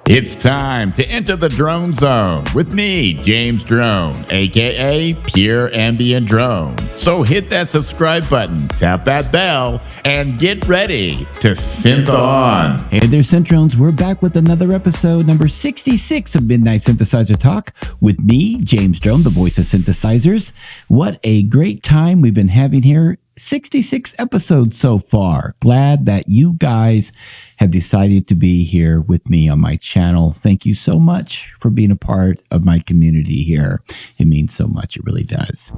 It's time to enter the drone zone with me, James Drone, aka Pure Ambient Drone. So hit that subscribe button, tap that bell, and get ready to synth on. Hey there, Synth Drones. We're back with another episode, number 66 of Midnight Synthesizer Talk with me, James Drone, the voice of synthesizers. What a great time we've been having here. 66 episodes so far. Glad that you guys have decided to be here with me on my channel. Thank you so much for being a part of my community here. It means so much. It really does.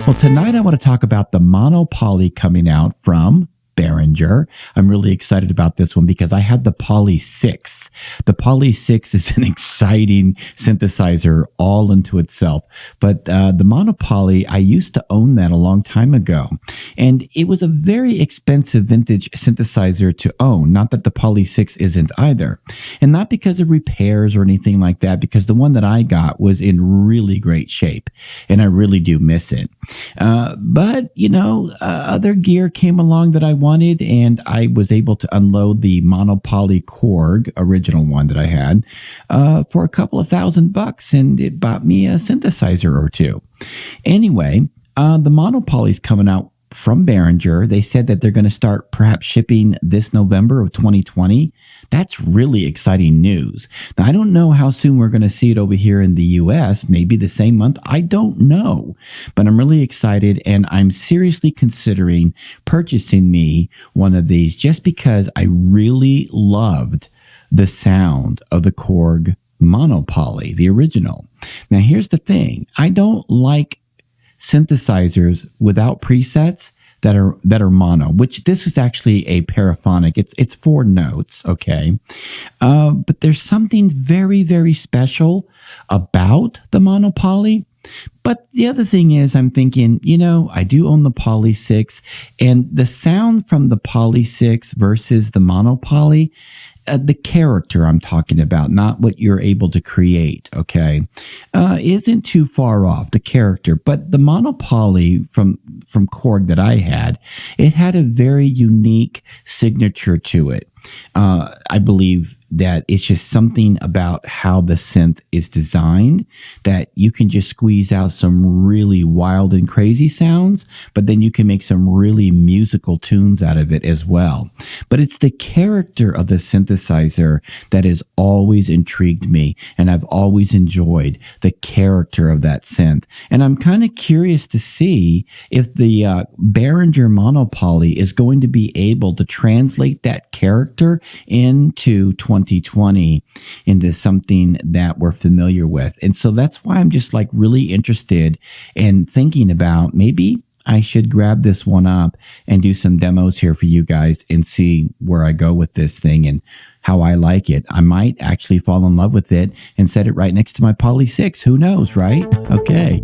Well, tonight I want to talk about the Monopoly coming out from Behringer. I'm really excited about this one because I had the Poly 6. The Poly 6 is an exciting synthesizer all into itself. But the Monopoly, I used to own that a long time ago. And it was a very expensive vintage synthesizer to own. Not that the Poly 6 isn't either. And not because of repairs or anything like that, because the one that I got was in really great shape. And I really do miss it. But, you know, other gear came along that I wanted, and I was able to unload the Monopoly Korg, original one that I had, for a couple of $1,000, and it bought me a synthesizer or two. Anyway, the Monopoly's coming out from Behringer. They said that they're going to start perhaps shipping this November of 2020. That's really exciting news. Now, I don't know how soon we're going to see it over here in the US, maybe the same month. I don't know, but I'm really excited, and I'm seriously considering purchasing me one of these just because I really loved the sound of the Korg Monopoly, the original. Now, here's the thing. I don't like synthesizers without presets that are mono, which this is actually a paraphonic. It's 4 notes, okay? But there's something very, very special about the Monopoly. But the other thing is, I'm thinking, you know, I do own the Poly 6, and the sound from the Poly 6 versus the Monopoly, the character I'm talking about, not what you're able to create, okay, isn't too far off, the character. But the Monopoly from Korg that I had, it had a very unique signature to it. I believe that it's just something about how the synth is designed that you can just squeeze out some really wild and crazy sounds, but then you can make some really musical tunes out of it as well. But it's the character of the synthesizer that has always intrigued me, and I've always enjoyed the character of that synth. And I'm kind of curious to see if the Behringer Monopoly is going to be able to translate that character into 2020 into something that we're familiar with. And so that's why I'm just like really interested in thinking about maybe I should grab this one up and do some demos here for you guys and see where I go with this thing and how I like it. I might actually fall in love with it and set it right next to my Poly 6. Who knows, right? Okay.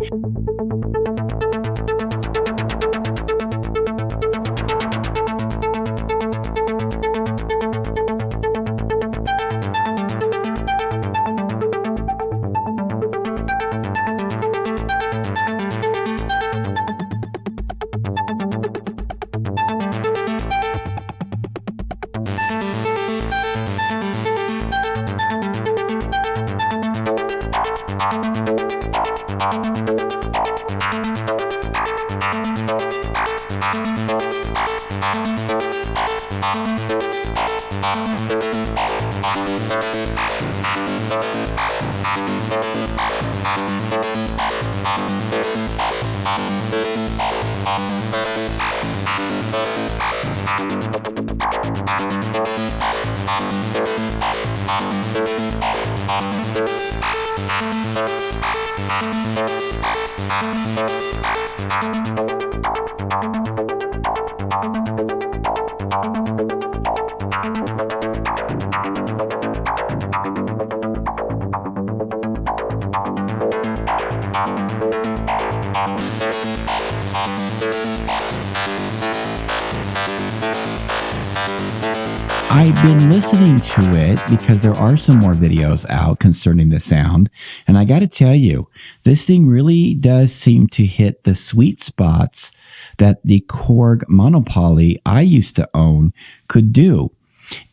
I've been listening to it because there are some more videos out concerning the sound. And I got to tell you, this thing really does seem to hit the sweet spots that the Korg Monopoly I used to own could do.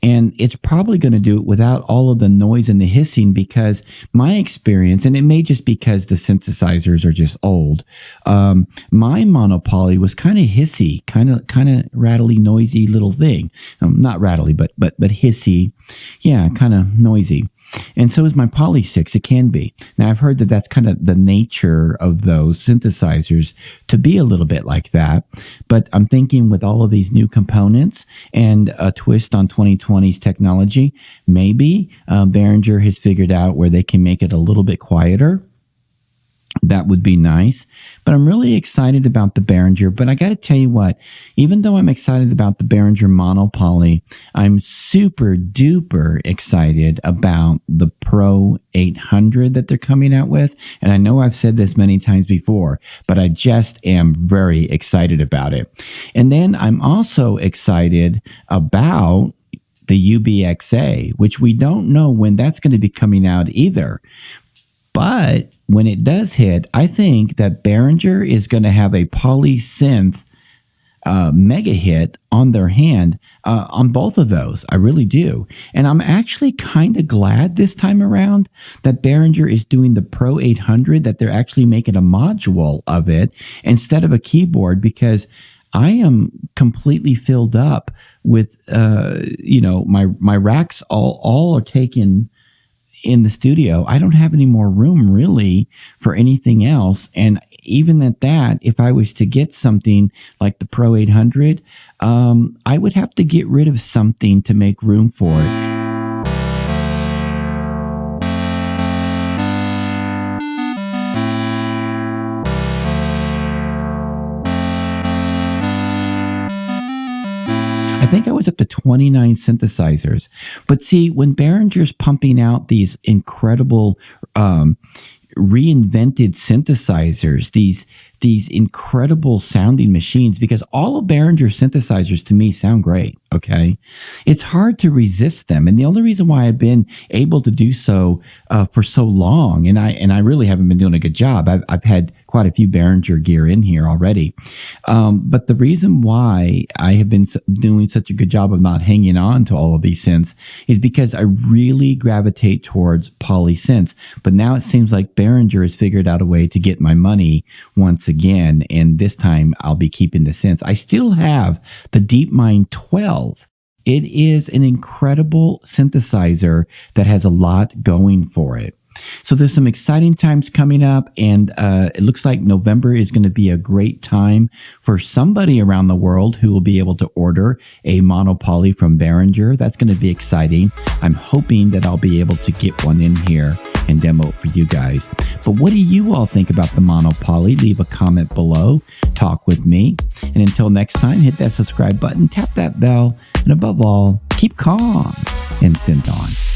And it's probably going to do it without all of the noise and the hissing, because my experience, and it may just because the synthesizers are just old, my Monopoly was kind of hissy, kind of rattly, noisy little thing. Not rattly, but hissy. Yeah, kind of noisy. And so is my Poly 6. It can be. Now, I've heard that that's kind of the nature of those synthesizers, to be a little bit like that. But I'm thinking with all of these new components and a twist on 2020's technology, maybe Behringer has figured out where they can make it a little bit quieter. That would be nice. But I'm really excited about the Behringer. But I got to tell you what, even though I'm excited about the Behringer Monopoly, I'm super duper excited about the Pro 800 that they're coming out with. And I know I've said this many times before, but I just am very excited about it. And then I'm also excited about the UBXA, which we don't know when that's going to be coming out either. But when it does hit, I think that Behringer is going to have a poly synth mega hit on their hand on both of those. I really do. And I'm actually kind of glad this time around that Behringer is doing the Pro 800, that they're actually making a module of it instead of a keyboard, because I am completely filled up with, my racks all are taken in the studio. I don't have any more room really for anything else. And even at that, if I was to get something like the Pro 800, I would have to get rid of something to make room for it. I think I was up to 29 synthesizers. But see, when Behringer's pumping out these incredible reinvented synthesizers, these incredible sounding machines, because all of Behringer synthesizers to me sound great, okay? It's hard to resist them. And the only reason why I've been able to do so for so long, and I really haven't been doing a good job. I've had quite a few Behringer gear in here already. But the reason why I have been doing such a good job of not hanging on to all of these synths is because I really gravitate towards poly synths. But now it seems like Behringer has figured out a way to get my money once again. And this time I'll be keeping the synths. I still have the DeepMind 12. It is an incredible synthesizer that has a lot going for it. So there's some exciting times coming up, and it looks like November is going to be a great time for somebody around the world who will be able to order a Monopoly from Behringer. That's going to be exciting. I'm hoping that I'll be able to get one in here and demo it for you guys. But what do you all think about the Monopoly? Leave a comment below. Talk with me. And until next time, hit that subscribe button, tap that bell, and above all, keep calm and synth on.